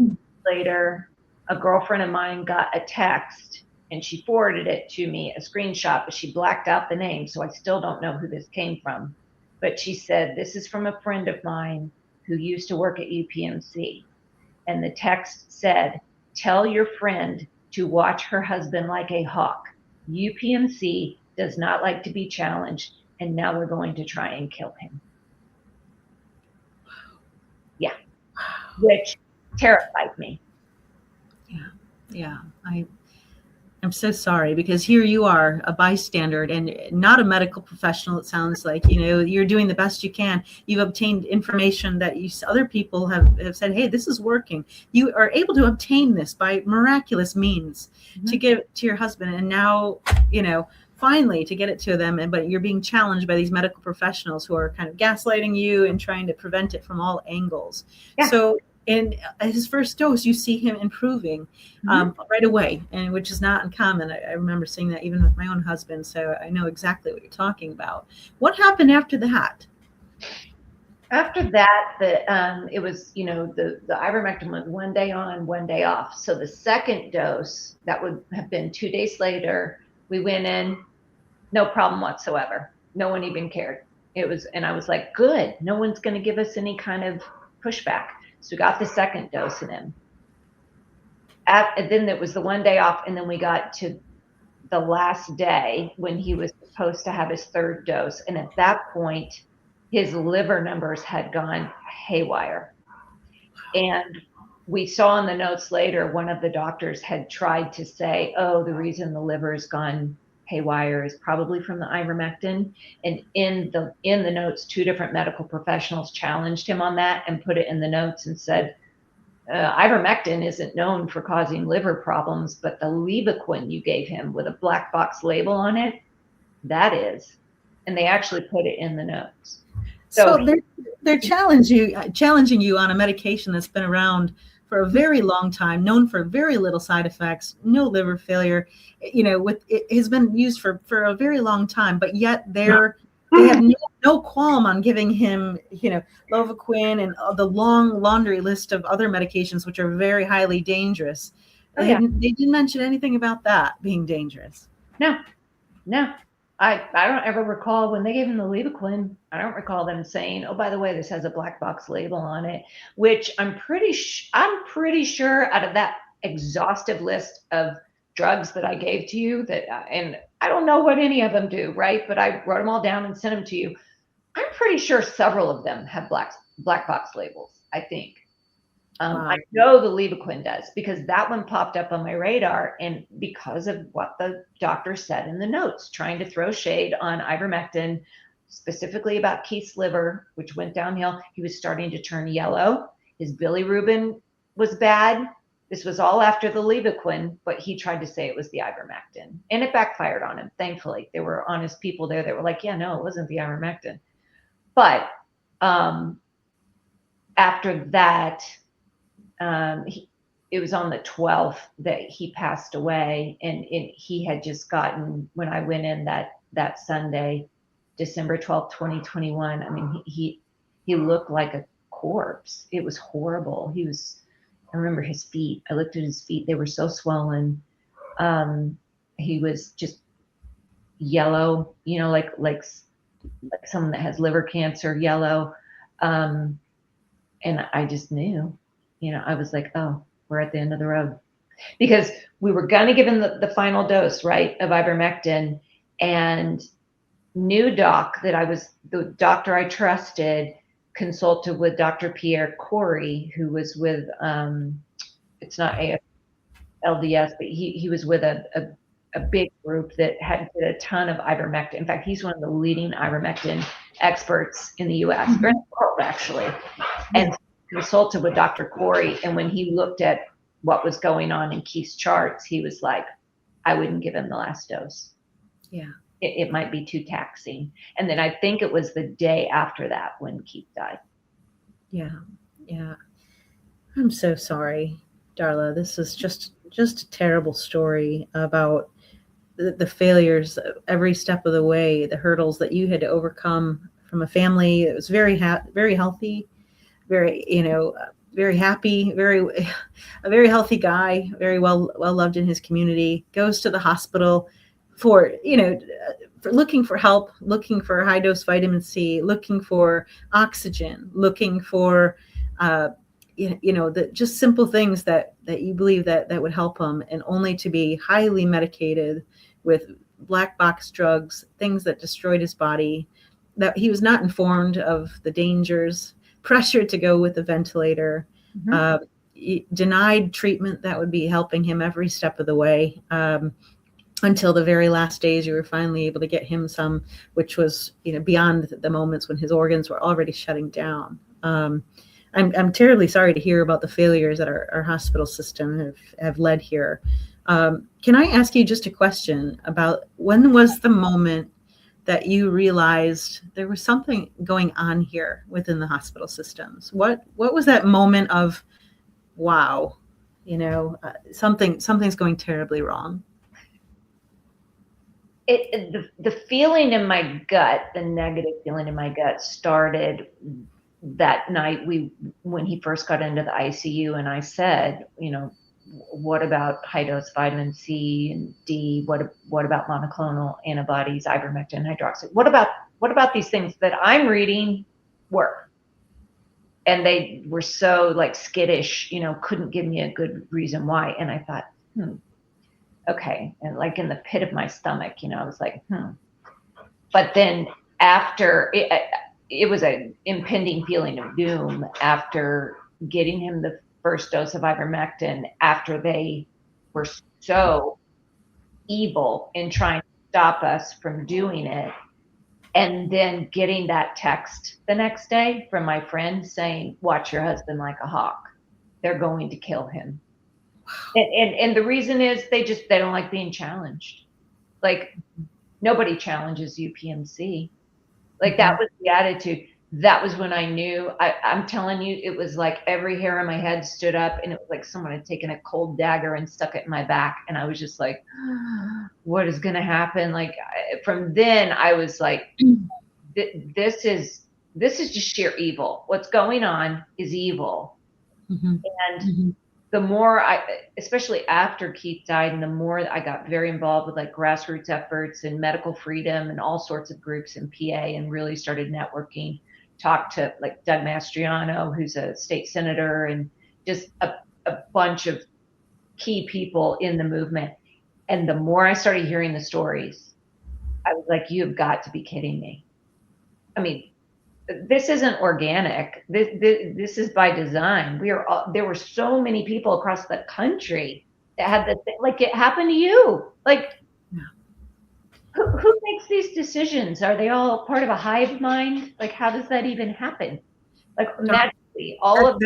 a girlfriend of mine got a text, and she forwarded it to me, a screenshot, but she blacked out the name, so I still don't know who this came from. But she said, "This is from a friend of mine who used to work at UPMC." And the text said, "Tell your friend to watch her husband like a hawk. UPMC does not like to be challenged, and now we're going to try and kill him." Yeah, which terrified me. Yeah. I'm so sorry, because here you are, a bystander and not a medical professional. It sounds like, you're doing the best you can. You've obtained information that other people have said, hey, this is working. You are able to obtain this by miraculous means to give it to your husband. And now, finally to get it to them. But you're being challenged by these medical professionals who are kind of gaslighting you and trying to prevent it from all angles. Yeah. So in his first dose, you see him improving right away, and which is not uncommon. I remember seeing that even with my own husband, so I know exactly what you're talking about. What happened after that? After that, it was, the ivermectin went 1 day on, 1 day off. So the second dose, that would have been 2 days later, we went in, no problem whatsoever. No one even cared. And I was like, good, no one's going to give us any kind of pushback. So we got the second dose in him. And then it was the 1 day off, and then we got to the last day when he was supposed to have his third dose. And at that point, his liver numbers had gone haywire. And we saw in the notes later, one of the doctors had tried to say, oh, the reason the liver has gone haywire is probably from the ivermectin. And in the notes, 2 different medical professionals challenged him on that and put it in the notes and said, ivermectin isn't known for causing liver problems, but the Levaquin you gave him with a black box label on it, that is. And they actually put it in the notes. So they're challenging you on a medication that's been around for a very long time, known for very little side effects, no liver failure. It has been used for a very long time, but yet they have no qualm on giving him, Levaquin and the long laundry list of other medications, which are very highly dangerous. Oh, yeah. They didn't mention anything about that being dangerous. No. I don't ever recall when they gave him the Levaquin. I don't recall them saying, "Oh, by the way, this has a black box label on it," which I'm pretty sure out of that exhaustive list of drugs that I gave to you, and I don't know what any of them do, right? But I wrote them all down and sent them to you. I'm pretty sure several of them have black box labels, I think. I know the Levaquin does, because that one popped up on my radar, and because of what the doctor said in the notes, trying to throw shade on ivermectin, specifically about Keith's liver, which went downhill. He was starting to turn yellow. His bilirubin was bad. This was all after the Levaquin, but he tried to say it was the ivermectin, and it backfired on him. Thankfully, there were honest people there that were like, yeah, no, it wasn't the ivermectin. But after that, it was on the 12th that he passed away, and he had just gotten, when I went in that Sunday, December 12th, 2021, I mean, he looked like corpse. It was horrible. I remember his feet. I looked at his feet. They were so swollen. He was just yellow, like someone that has liver cancer, yellow. And I just knew, I was like, oh, we're at the end of the road, because we were going to give him the final dose, right, of ivermectin, and the doctor I trusted consulted with Dr. Pierre Corey, who was with, it's not AFLDS, but he was with a big group that had did a ton of ivermectin. In fact, he's one of the leading ivermectin experts in the U.S., or in the world, actually, and consulted with Dr. Corey. And when he looked at what was going on in Keith's charts, he was like, I wouldn't give him the last dose. Yeah. It might be too taxing. And then I think it was the day after that when Keith died. Yeah. Yeah. I'm so sorry, Darla. This is just a terrible story about the failures every step of the way, the hurdles that you had to overcome from a family that was very healthy, very, very happy, a very healthy guy, very well loved in his community, goes to the hospital for looking for help, looking for high dose vitamin C, looking for oxygen, looking for the just simple things that you believe that would help him, and only to be highly medicated with black box drugs, things that destroyed his body, that he was not informed of the dangers, pressured to go with the ventilator, denied treatment that would be helping him every step of the way. Until the very last days, you were finally able to get him some, which was, beyond the moments when his organs were already shutting down. I'm terribly sorry to hear about the failures that our hospital system have led here. Can I ask you just a question about when was the moment that you realized there was something going on here within the hospital systems? What was that moment of, wow, something's going terribly wrong? The feeling in my gut, the negative feeling in my gut, started that night when he first got into the ICU, and I said, what about high dose vitamin C and D? What about monoclonal antibodies, ivermectin, hydroxy? What about these things that I'm reading work? And they were so like skittish, couldn't give me a good reason why. And I thought, okay. And like in the pit of my stomach, I was like, But then after it was an impending feeling of doom after getting him the first dose of ivermectin, after they were so evil in trying to stop us from doing it. And then getting that text the next day from my friend saying, watch your husband like a hawk. They're going to kill him. And the reason is they don't like being challenged. Like, nobody challenges UPMC. Like, that was the attitude. That was when I knew. I'm telling you, it was like every hair on my head stood up, and it was like someone had taken a cold dagger and stuck it in my back. And I was just like, what is going to happen? Like, from then I was like, this is just sheer evil. What's going on is evil. And the more especially after Keith died, and the more I got very involved with like grassroots efforts and medical freedom and all sorts of groups in PA, and really started networking, talked to like Doug Mastriano, who's a state senator, and just a bunch of key people in the movement. And the more I started hearing the stories, I was like, you've got to be kidding me. I mean, this isn't organic. This is by design. There were so many people across the country that had this, like, it happened to you. Like, who makes these decisions? Are they all part of a hive mind? Like, how does that even happen? Like, magically, all of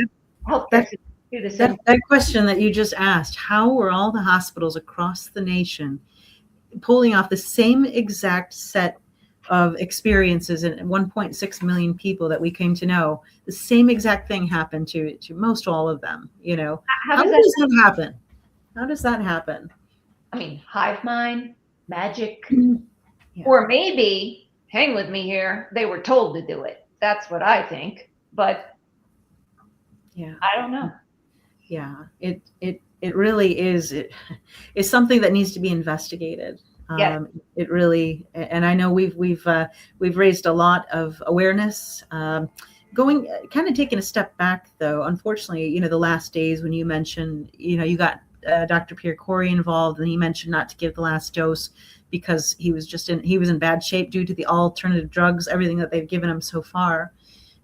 healthcare do the same. That question that you just asked, how were all the hospitals across the nation pulling off the same exact set of experiences, and 1.6 million people that we came to know, the same exact thing happened to most all of them, How does that happen? How does that happen? I mean, hive mind, magic, Yeah. Or maybe, hang with me here, they were told to do it. That's what I think. But Yeah. I don't know. Yeah. It really is. It is something that needs to be investigated. Yeah. It really, and I know we've raised a lot of awareness. Going kind of taking a step back though, unfortunately, the last days when you mentioned, you got Dr. Pierre Corey involved, and he mentioned not to give the last dose because he was in bad shape due to the alternative drugs, everything that they've given him so far.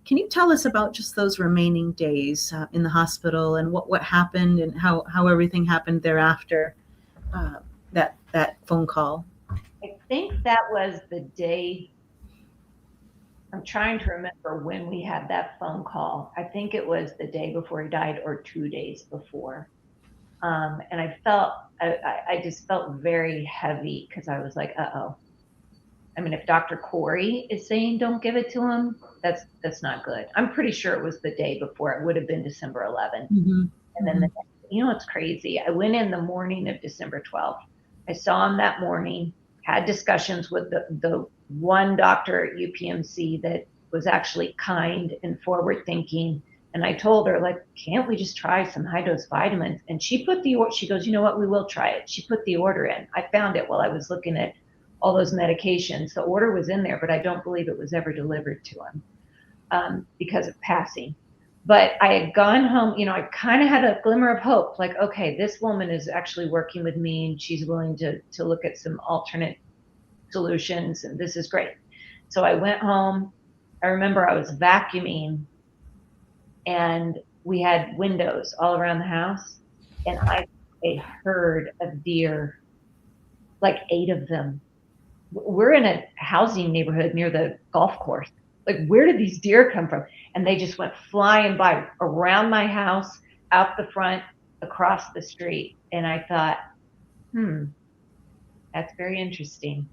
Can you tell us about just those remaining days in the hospital and what happened and how everything happened thereafter, that phone call? I think that was the day. I'm trying to remember when we had that phone call. I think it was the day before he died or 2 days before. And I just felt very heavy because I was like, uh-oh. I mean, if Dr. Corey is saying don't give it to him, that's not good. I'm pretty sure it was the day before. It would have been December 11th. Mm-hmm. And then, it's crazy. I went in the morning of December 12th. I saw him that morning, had discussions with the one doctor at UPMC that was actually kind and forward thinking. And I told her, like, can't we just try some high dose vitamins? And she goes, you know what, we will try it. She put the order in. I found it while I was looking at all those medications. The order was in there, but I don't believe it was ever delivered to him because of passing. But I had gone home, I kind of had a glimmer of hope, like, okay, this woman is actually working with me and she's willing to look at some alternate solutions, and this is great. So I went home. I remember I was vacuuming and we had windows all around the house, and I a herd of deer, like 8 of them. We're in a housing neighborhood near the golf course. Like, where did these deer come from? And they just went flying by around my house, out the front, across the street. And I thought, that's very interesting.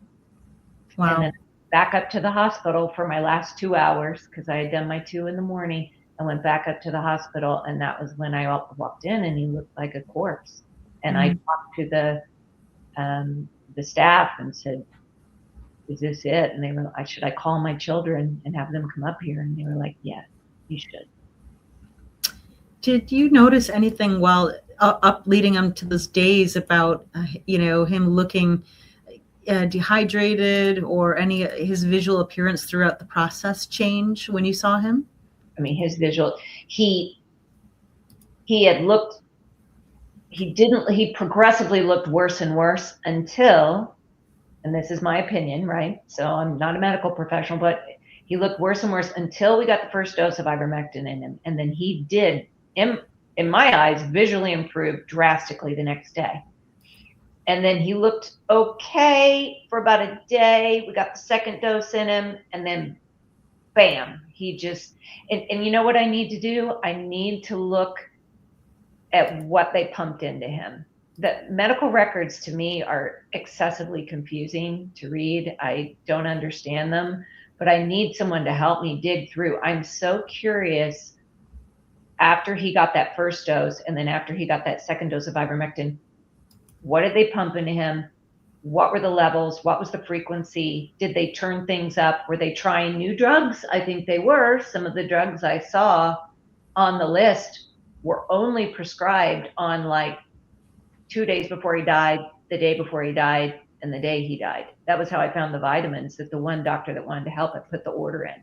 Wow. And then back up to the hospital for my last 2 hours because I had done my 2 in the morning. I went back up to the hospital, and that was when I walked in, and he looked like a corpse. And I talked to the staff and said, is this it? And they were like, should I call my children and have them come up here? And they were like, yeah, you should. Did you notice anything while up leading him to those days about, him looking dehydrated, or his visual appearance throughout the process change when you saw him? I mean, his visual, he progressively looked worse and worse until, and this is my opinion, right? So I'm not a medical professional, but he looked worse and worse until we got the first dose of ivermectin in him. And then he did, in my eyes, visually improve drastically the next day. And then he looked okay for about a day. We got the second dose in him, and then bam, he just, and you know what I need to do? I need to look at what they pumped into him. The medical records to me are excessively confusing to read. I don't understand them, but I need someone to help me dig through. I'm so curious, after he got that first dose and then after he got that second dose of ivermectin, what did they pump into him? What were the levels? What was the frequency? Did they turn things up? Were they trying new drugs? I think they were. Some of the drugs I saw on the list were only prescribed on like 2 days before he died, the day before he died, and the day he died. That was how I found the vitamins, that the one doctor that wanted to help had put the order in.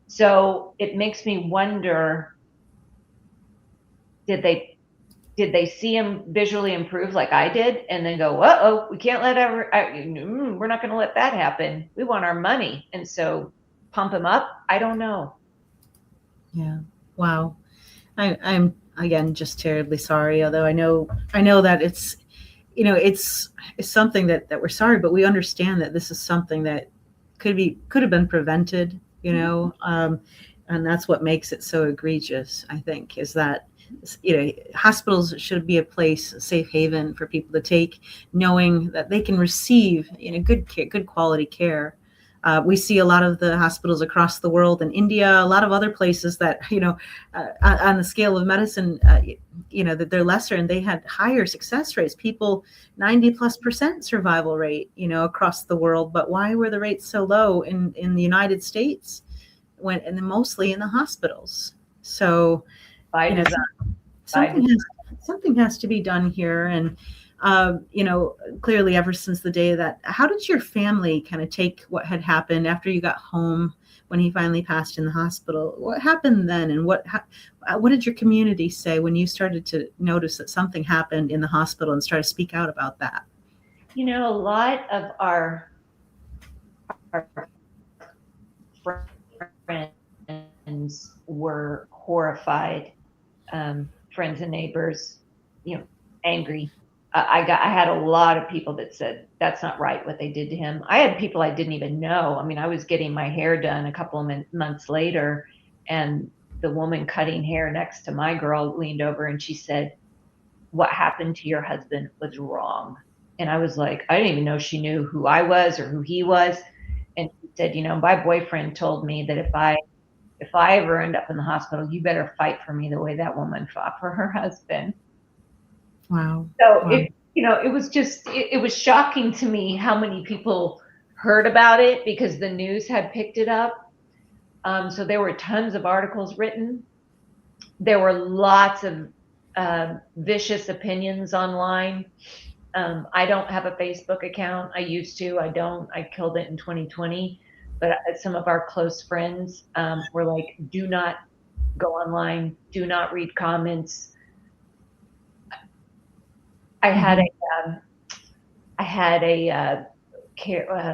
So it makes me wonder, did they see him visually improve like I did and then go, uh-oh, we can't we're not going to let that happen. We want our money. And so pump him up? I don't know. Yeah. Wow. I'm again just terribly sorry, although I know that it's something that we're sorry, but we understand that this is something that could have been prevented, and that's what makes it so egregious, I think, is that hospitals should be a safe haven for people to take, knowing that they can receive good care, good quality care. We see a lot of the hospitals across the world, in India, a lot of other places that, on the scale of medicine, that they're lesser, and they had higher success rates, 90+% survival rate, across the world. But why were the rates so low in the United States and then mostly in the hospitals? So, by you know, design. something something has to be done here. And clearly ever since the day that, how did your family kind of take what had happened after you got home when he finally passed in the hospital? What happened then, and what did your community say when you started to notice that something happened in the hospital and started to speak out about that? A lot of our friends were horrified, friends and neighbors, angry. I had a lot of people that said that's not right what they did to him. I had people I didn't even know. I mean, I was getting my hair done a couple of months later, and the woman cutting hair next to my girl leaned over and she said, "What happened to your husband was wrong." And I was like, I didn't even know she knew who I was or who he was. And she said, my boyfriend told me that if I ever end up in the hospital, you better fight for me the way that woman fought for her husband. Wow. So Wow. it was just, it was shocking to me how many people heard about it because the news had picked it up. So there were tons of articles written. There were lots of vicious opinions online. I don't have a Facebook account. I used to. I don't. I killed it in 2020. But some of our close friends were like, "Do not go online. Do not read comments." I had a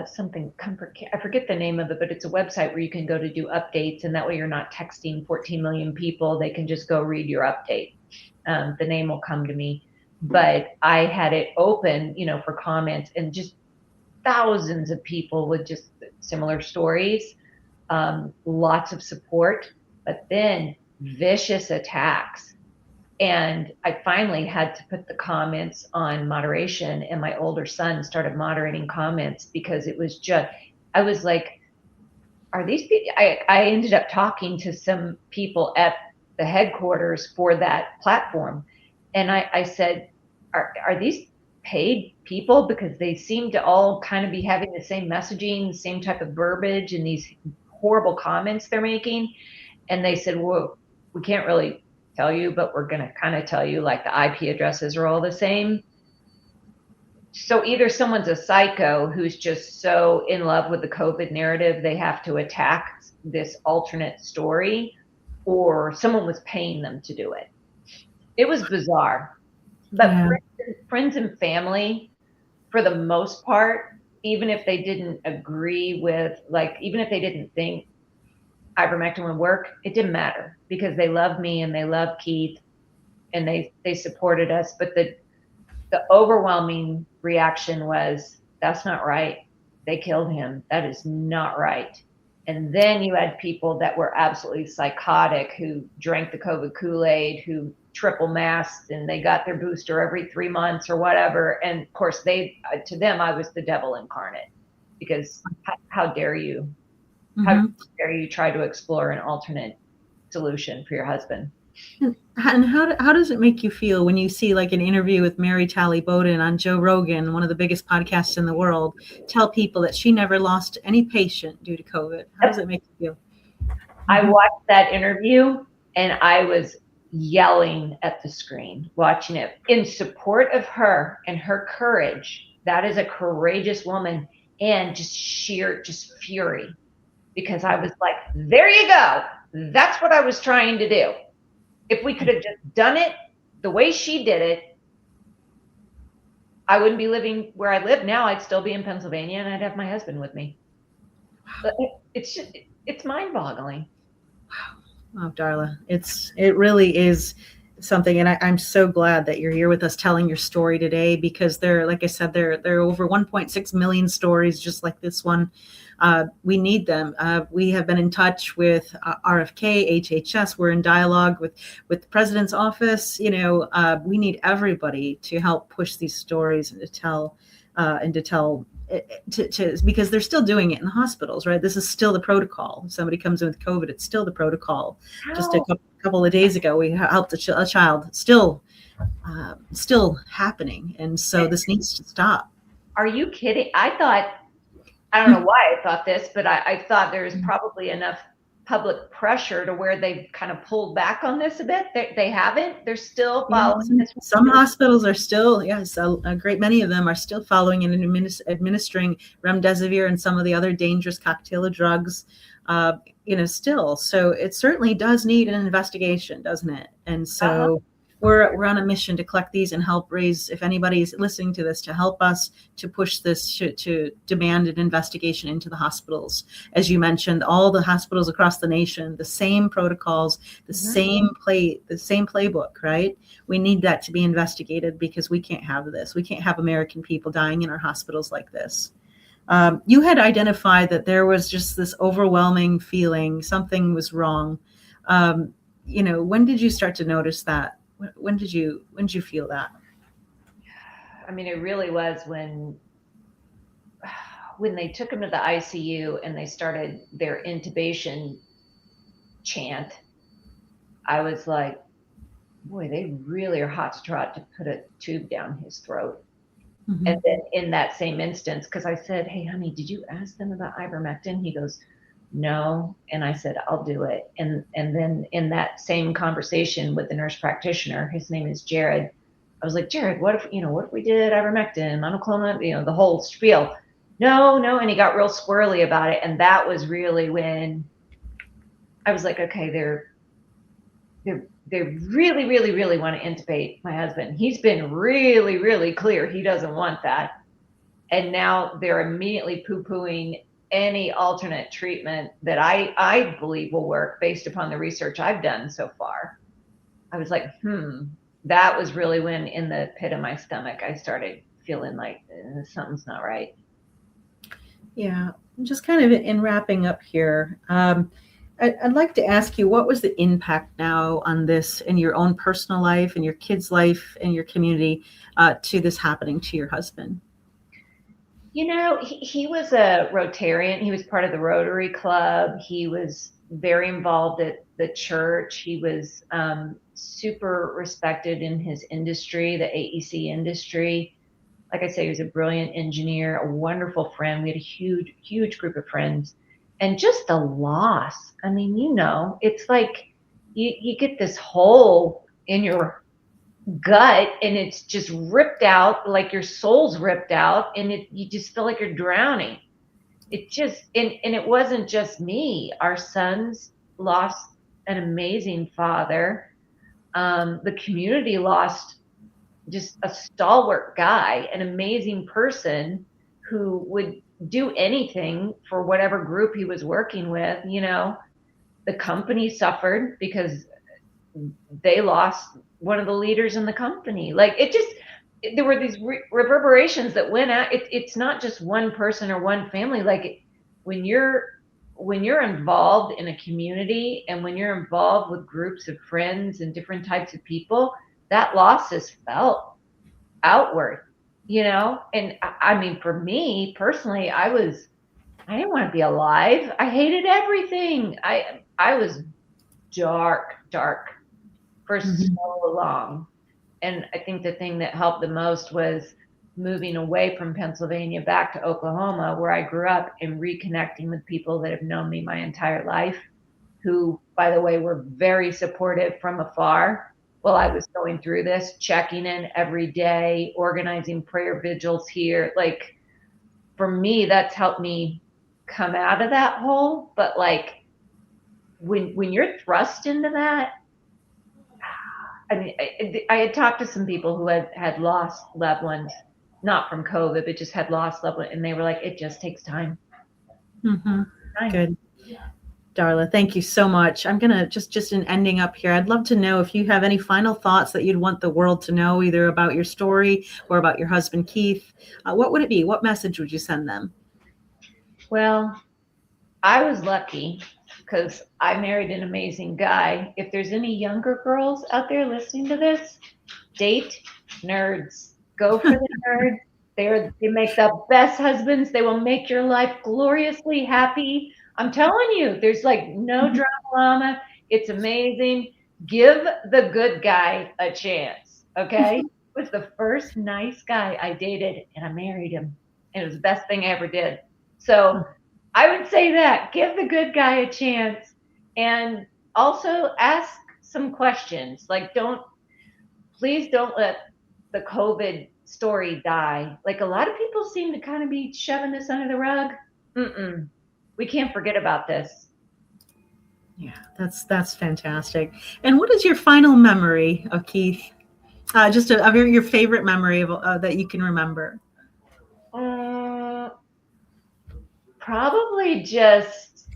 something comfort care. I forget the name of it, but it's a website where you can go to do updates, and that way you're not texting 14 million people. They can just go read your update. The name will come to me. But I had it open, for comments, and just thousands of people with just similar stories, lots of support, but then vicious attacks. And I finally had to put the comments on moderation, and my older son started moderating comments because it was just, I was like, are these people? I ended up talking to some people at the headquarters for that platform. And I said, are these paid people? Because they seem to all kind of be having the same messaging, the same type of verbiage, and these horrible comments they're making. And they said, well, we can't really tell you, but we're going to kind of tell you, like, the IP addresses are all the same. So either someone's a psycho who's just so in love with the COVID narrative, they have to attack this alternate story, or someone was paying them to do it. It was bizarre. But Yeah. friends and family, for the most part, even if they didn't agree with, even if they didn't think ivermectin would work, it didn't matter because they love me and they love Keith and they supported us. But the overwhelming reaction was, that's not right. They killed him. That is not right. And then you had people that were absolutely psychotic who drank the COVID Kool-Aid, who triple masked, and they got their booster every 3 months or whatever. And of course, to them, I was the devil incarnate, because how dare you? How dare you try to explore an alternate solution for your husband? And how does it make you feel when you see, like, an interview with Mary Talley Bowden on Joe Rogan, one of the biggest podcasts in the world, tell people that she never lost any patient due to COVID? How does it make you feel? I watched that interview and I was yelling at the screen, watching it in support of her and her courage. That is a courageous woman, and just sheer fury, because I was like, there you go. That's what I was trying to do. If we could have just done it the way she did it, I wouldn't be living where I live now. I'd still be in Pennsylvania and I'd have my husband with me. But it's mind-boggling. Wow, Darla, it really is something, and I'm so glad that you're here with us telling your story today, because like I said, there are over 1.6 million stories just like this one. We need them. We have been in touch with RFK, HHS. We're in dialogue with the president's office. We need everybody to help push these stories and to tell because they're still doing it in the hospitals, right? This is still the protocol. If somebody comes in with COVID, it's still the protocol. Just a couple of days ago, we helped a child, still happening. And so this needs to stop. Are you kidding? I don't know why I thought this, but I thought there's probably enough public pressure to where they've kind of pulled back on this a bit. They haven't. They're still Yeah, following this. some hospitals are still, yes, a great many of them are still following and administering remdesivir and some of the other dangerous cocktail of drugs, still. So it certainly does need an investigation, doesn't it? And so we're on a mission to collect these and help raise, if anybody's listening to this, to help us to push this, to demand an investigation into the hospitals. As you mentioned, all the hospitals across the nation, the same protocols, the same playbook, right? We need that to be investigated because we can't have this. We can't have American people dying in our hospitals like this. You had identified that there was just this overwhelming feeling something was wrong. When did you start to notice that? When did you feel that? I mean, it really was when they took him to the ICU and they started their intubation chant. I was like, boy, they really are hot to trot to put a tube down his throat. Mm-hmm. And then in that same instance, because I said, hey, honey, did you ask them about ivermectin? He goes, no. And I said, I'll do it. And then in that same conversation with the nurse practitioner, his name is Jared, I was like, Jared, what if we did ivermectin, monoclonal, the whole spiel? No. And he got real squirrely about it. And that was really when I was like, okay, they really, really, really want to intubate my husband. He's been really, really clear he doesn't want that. And now they're immediately poo-pooing any alternate treatment that I believe will work based upon the research I've done so far. I was like, that was really when in the pit of my stomach, I started feeling like something's not right. Yeah, just kind of in wrapping up here, I'd like to ask you, what was the impact now on this in your own personal life, in your kids' life, in your community, to this happening to your husband? He was a Rotarian. He was part of the Rotary Club. He was very involved at the church. He was super respected in his industry, the AEC industry. Like I say, he was a brilliant engineer, a wonderful friend. We had a huge, huge group of friends. And just the loss. I mean, it's like you get this hole in your gut and it's just ripped out, like your soul's ripped out, and you just feel like you're drowning. It just, and it wasn't just me. Our sons lost an amazing father. The community lost just a stalwart guy, an amazing person who would do anything for whatever group he was working with. The company suffered because they lost one of the leaders in the company. Like there were these reverberations that went out. It's not just one person or one family. Like when you're involved in a community and when you're involved with groups of friends and different types of people, that loss is felt outward, and I mean, for me personally, I didn't want to be alive. I hated everything. I was dark for so long. And I think the thing that helped the most was moving away from Pennsylvania back to Oklahoma, where I grew up, and reconnecting with people that have known me my entire life, who, by the way, were very supportive from afar while I was going through this, checking in every day, organizing prayer vigils here. Like, for me, that's helped me come out of that hole. But like, when you're thrust into that, I mean, I had talked to some people who had lost loved ones, not from COVID, but just had lost loved ones, and they were like, it just takes time. Mm-hmm. Good. Darla, thank you so much. I'm going to just in ending up here, I'd love to know if you have any final thoughts that you'd want the world to know, either about your story or about your husband, Keith. What would it be? What message would you send them? Well, I was lucky because I married an amazing guy. If there's any younger girls out there listening to this, date nerds. Go for the nerd. They make the best husbands. They will make your life gloriously happy. I'm telling you, there's like no drama. It's amazing. Give the good guy a chance. Okay? He was the first nice guy I dated, and I married him. And it was the best thing I ever did. So I would say that. Give the good guy a chance. And also ask some questions. Like, please don't let the COVID story die. Like, a lot of people seem to kind of be shoving this under the rug. We can't forget about this. Yeah, that's fantastic. And what is your final memory of Keith? Just your favorite memory of that you can remember. Probably just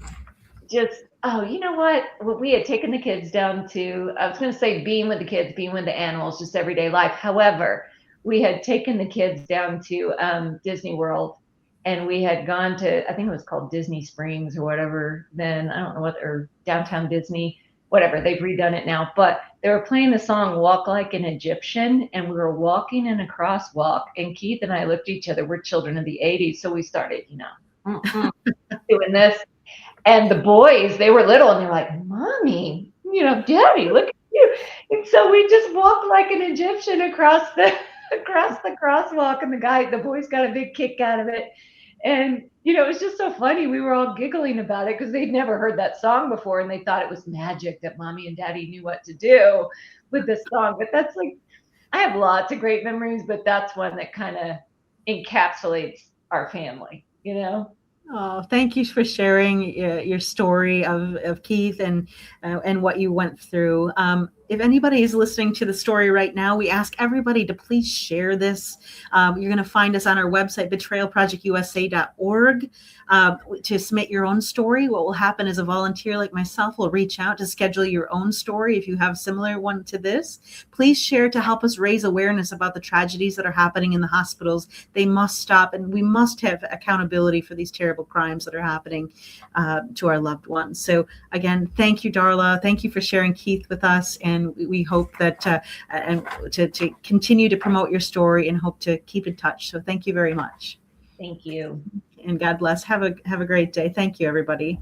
oh, you know what? We had taken the kids down to, I was going to say being with the kids, being with the animals, just everyday life. However, we had taken the kids down to Disney World, and we had gone to, I think it was called Disney Springs or whatever then. I don't know what, or Downtown Disney, whatever. They've redone it now. But they were playing the song Walk Like an Egyptian, and we were walking in a crosswalk, and Keith and I looked at each other. We're children of the 80s, so we started, doing this. And the boys, they were little, and they're like, Mommy, Daddy, look at you. And so we just walked like an Egyptian across the crosswalk, and the boys got a big kick out of it. And, it was just so funny. We were all giggling about it because they'd never heard that song before, and they thought it was magic that Mommy and Daddy knew what to do with this song. But that's like, I have lots of great memories, but that's one that kind of encapsulates our family, Oh, thank you for sharing your story of Keith and what you went through. If anybody is listening to the story right now, we ask everybody to please share this. You're going to find us on our website, betrayalprojectusa.org, to submit your own story. What will happen is a volunteer like myself will reach out to schedule your own story if you have a similar one to this. Please share to help us raise awareness about the tragedies that are happening in the hospitals. They must stop, and we must have accountability for these terrible crimes that are happening to our loved ones. So again, thank you, Darla. Thank you for sharing Keith with us, and we hope that and to continue to promote your story and hope to keep in touch. So thank you very much. Thank you. And God bless. Have a great day. Thank you, everybody.